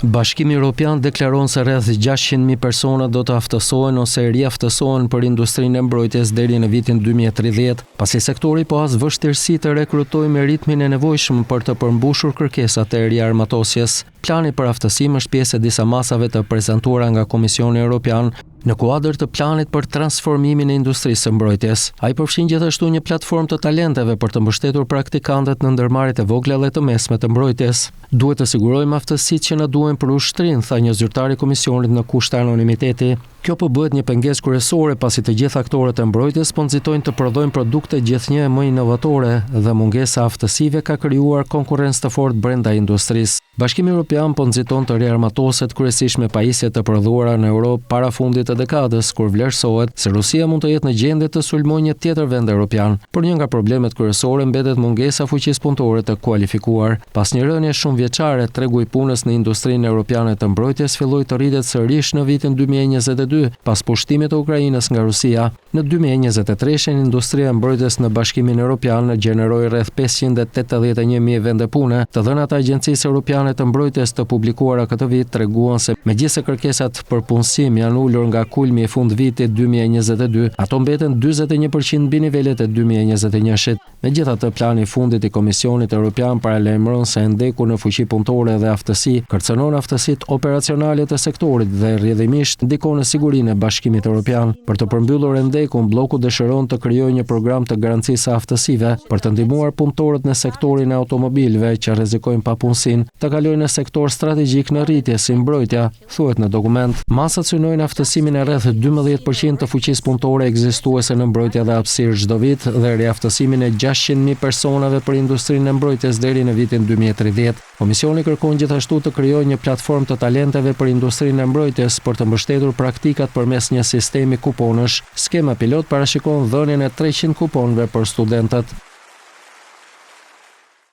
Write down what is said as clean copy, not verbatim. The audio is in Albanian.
Bashkimi Evropian deklaron se rreth 600.000 persona do të aftësohen ose riaftësohen për industrinë e mbrojtjes deri në vitin 2030, pasi sektori po has vështirësi të rekrutojë me ritmin e nevojshëm për të përmbushur kërkesat e riarmatosjes. Plani për aftësim është pjesë e disa masave të prezantuara nga Komisioni Evropian në kuadër të planit për transformimin e industrisë së mbrojtjes. Ai përfshin gjithashtu një platformë të talenteve për të mbështetur praktikantët në ndërmarrjet e vogla dhe të mesme të mbrojtjes. Duhet të sigurojmë aftësitë që na duhen për ushtrin, tha një zyrtar i komisionit në kusht të anonimiteti. Kjo po bëhet një pengesë kryesore pasi të gjithë aktorët e mbrojtjes po nxitojnë të prodhojnë produkte gjithnjë më inovatore dhe mungesa aftësive ka krijuar konkurrencë të fortë brenda industrisë. Bashkimi Evropian po nxiton të riarmatoset kryesisht me pajisje të prodhuara në Europë para fundit të dekadës, kur vlerësohet se Rusia mund të jetë në gjendje të sulmojë një tjetër vend evropian. Por një nga problemet kryesore mbetet mungesa fuqisë punëtore të kualifikuar. Pas një rënie shumë vjeçare, tregu i punës në industrinë europiane të mbrojtjes filloi të rritet sërish në vitin 2022, pas pushtimit të Ukrainës nga Rusia. Në 2023, industria e mbrojtjes në Bashkimin Evropian gjeneroi rreth 581.000 vende pune. Të dhënat e Agjencisë Europiane të Mbrojtjes të publikuara këtë vit treguan se megjithëse kërkesat për punësim janë ulur nga kulmi i fund vitit 2022, ato mbeten 41% mbi nivelet e 2021-shit. Megjithatë, plani i fundit i Komisionit Evropian paralajmëron se ndeku në fuqi punëtore dhe aftësi kërcënon aftësitë operacionale të sektorit dhe rrjedhimisht ndikon në sigurinë e Bashkimit Evropian. Për të përmbyllur ndekun, bloku dëshiron të krijojë një program të garancisë së aftësive për të ndihmuar punëtorët në sektorin e automobilëve që rrezikojnë papunësinë të kalojnë në sektor strategjik në rritje si mbrojtja, thuhet në dokument. Masat synojnë aftësimin e rreth 12% të fuqisë punëtore ekzistuese në mbrojtje dhe hapësirë çdo vit dhe riaftësimin e 600.000 personave për industrinë e mbrojtjes deri në vitin 2030. Komisioni kërkon gjithashtu të krijojë një platformë të talenteve për industrinë e mbrojtjes për të mbështetur praktikat përmes një sistemi kuponësh. Skema pilot parashikon dhënien e 300 kuponëve për studentët.